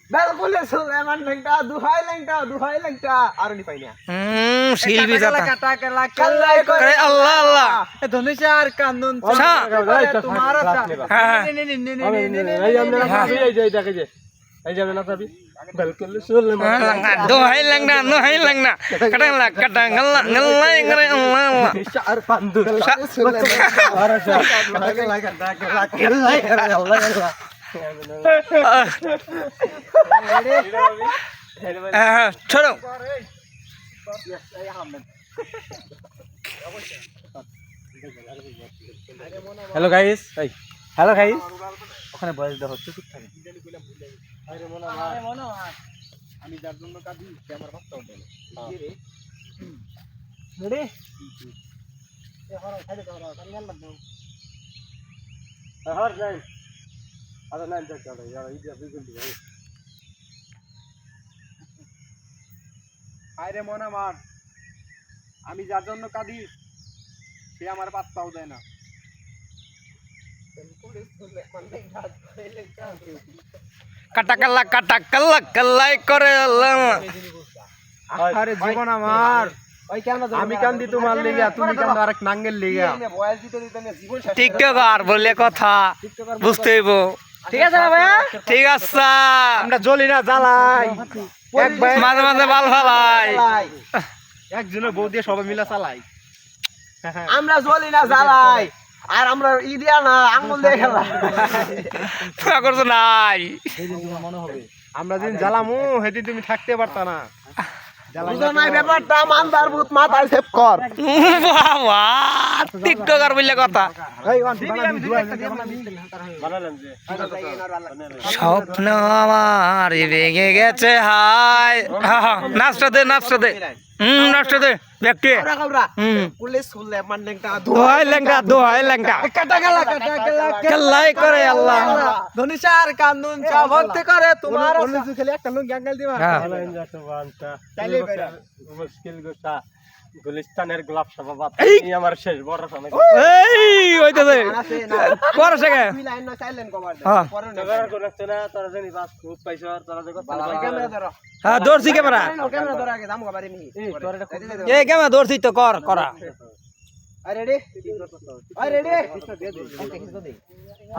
বেলকুলে সুলেমান লেংটা দুহাই লেংটা আর নি পাইনা শিল্পী জাতা কাটা কেলা কাল্লাই করে আল্লাহ আল্লাহ ধনুষার কান্দন তোমার হ্যাঁ এই দেখে যে এই যাবে না তবে বেলকুলে সুলেমান দোহাই লাগনা নোহাই লাগনা কাটা গল্লা গল্লাই করে আল্লাহ আল্লাহ আর পান্দু আর কাটা কেলা কাল্লাই করে আল্লাহ আল্লাহ छोड़ो हेलो गाइस हेलो गाइस ওখানে বয়স দা হচ্ছে ঠিক থাকে আরে মনো আমি যার জন্য কাঁদি সে আমার ভক্ত হবে রেডি এ হর সাইডে দাও কাঙ্গাল লাগবে হর যাই আরে না যাক দাও यार এই যে বিগল দি আরে মন আমার আমি যার জন্য কাঁদি সে আমার পাত্তাও দেয় না কাটা কাল্লা কাল্লাই করে আল্লাহ আরে জীবন আমার আমি কান্দি তোমার লিগা তুমি কান্দো আরেক নাঙ্গেল লিগা টিকটক আর বললে কথা বুঝতে হইব ঠিক আছে না ভাইয়া ঠিক আছে আমরা জ্বলি না জ্বালাই এক ভাই মাঝে মাঝে বাল ফালাই একজনের বউ দিয়ে সবাই মিলা চালাই আমরা জ্বলি না জ্বালাই আর আমরা ইদিয়া না আঙ্গুল দিয়ে খেলা করছো নাই আমরা দিন জ্বালামু সেদিন তুমি থাকতে পারতা না নাই ব্যাপারটা মানদার ভূত মাথায় সেভ কর বাবা টিকটক আর বললে কথা স্বপ্ন আমার ভেঙে গেছে হাই নাচটা দে নাচটা দে ব্যক্তি দোহাই লেংটা কাল্লাই করে আল্লাহ ধনিসার কান্দুন চা ভক্তি করে তোমার খালি একটা লোক গ্যাঙ্গাল দিবা মুশকিল গোটা গুলিস্তানের গোলাপ সভা এই আমার শেষ বড় সময় এই ওইটাতে পরে থেকে লাইন না সাইলেন কভার দে হ্যাঁ পরে না করতে না তোরা জানি বাস খুব পাইছো তোরা দেখো ক্যামেরা ধরো হ্যাঁ দৌড়ছি ক্যামেরা ধরো আগে দাম কভারে নি এই ক্যামেরা দৌড়ছি তো করা রেডি রেডি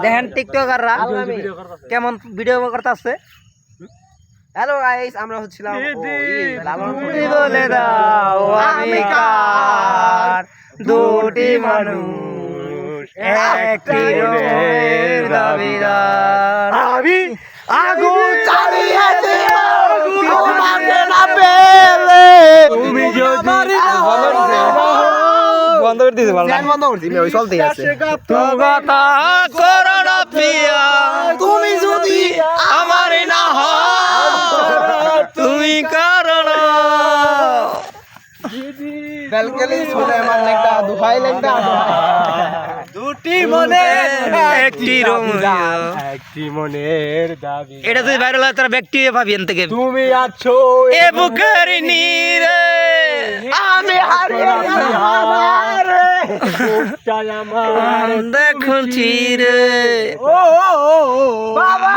দেখেন টিকটকাররা কেমন ভিডিও করতেছে হ্যালো গাইস আমরা হচ্ছিলাম বলে দাও আমি কার দুটি মানুষ একটি রঙের দাবিদার আমি আগুন চালিয়ে দিও তোমাকে না পেলে তুমি যদি বন্ধ করে দিয়েছে বন্ধ করে দিবি ওই চলতেই আছে তুমি কথা করো না প্রিয়া তুমি যদি আমার না হয় তুমি কারণ বেলকেলি সুলেমান লেংটা দুহাই লেংটা দুটি মনের একটি একটি মনের দাবি এটা তুই ভাইরাল হয় তোরা ব্যক্তি ভাবি এন থেকে তুমি আছো এ বুকের নীরে আমি হারিয়ে আমার দেখছি রে ও বাবা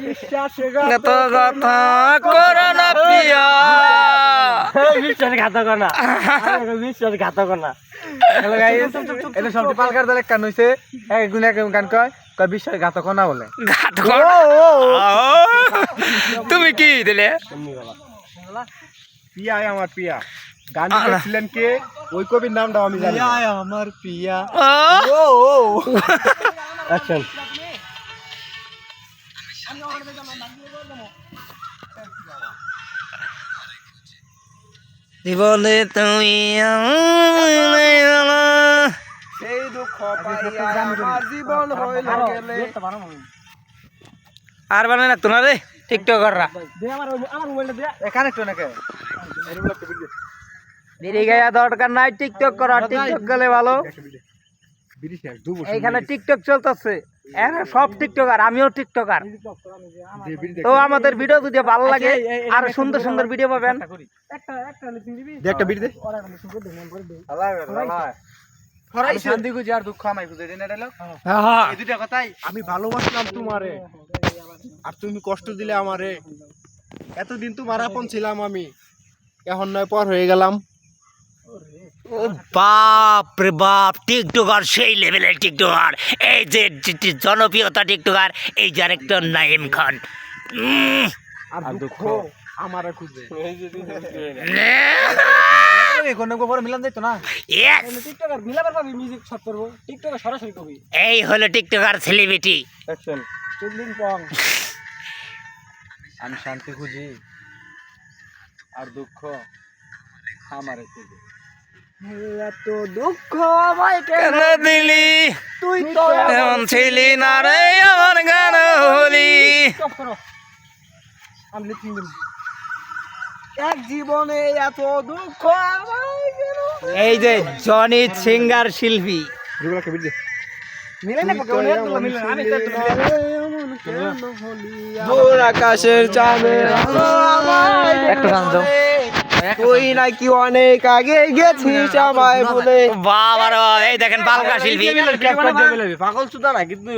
বিশ্বাসে গত কথা করো না প্রিয়া বিশ্বাসঘাতক না বিশ্বাসঘাতক না হ্যালো গাইস এটা সবটি পালকার দলে কান হইছে এক গুণ এক গান কয় কয় বিশ্বাসঘাতক না বলে তুমি কি দিলে পিয়া আমার পিয়া গান লিখেছিলেন কে ওই কবির নামটাও আমি জানি পিয়া আমার পিয়া ও অ্যাকশন জীবনে তুমি সেই দুঃখ পাইয়া আমার জীবন হইল গেলে আর বানাই লাগতো না রে টিকটকাররা দে আমার মোবাইলটা দে এখানে তো নাকি দেরি গায়া দরকার নাই টিকটক করা টিকটক গেলে ভালো এইখানে টিকটক চলতেছে এরা সব টিকটকার আমিও টিকটকার তো আমাদের ভিডিও যদি ভালো লাগে আর সুন্দর সুন্দর ভিডিও পাবেন একটা বিট দে শান্তি খুঁজে আর দুঃখ আমায় খুঁজে এই দুটা কথাই আমি ভালোবাসলাম তোমারে আর তুমি কষ্ট দিলে আমারে। এতদিন তোমার আপন ছিলাম আমি, এখন নয় পর হয়ে গেলাম। ও বাপ রে বাপ, টিকটকার সেই লেভেলের টিকটকার, এই যে জনপ্রিয়তা টিকটকার, এই যে আরেকটা নাইম খান। আর দুঃখ আমারে খুঁজে। Yes! এই হলো টিকটকার সেলিব্রিটি। আমি শান্তি খুঁজি আর দুঃখ আমারে খুঁজে। এত দুঃখ আমায় কেন দিলি তুই তো এমন ছিলি না রে আমার গান হলি। আমি লিখিং এক জীবনে এত দুঃখ আমায় কেন এই যে জনি সিঙ্গার শিল্পী মিলে না মিলে না আমি দূর আকাশের চাঁদে একটা গান দাও তুই নাকি অনেক আগে গেছিস আমায় বলে। বাবা রে বাবা, এই দেখেন বালকা শিল্পী। পাগল সুদা না কিন্তু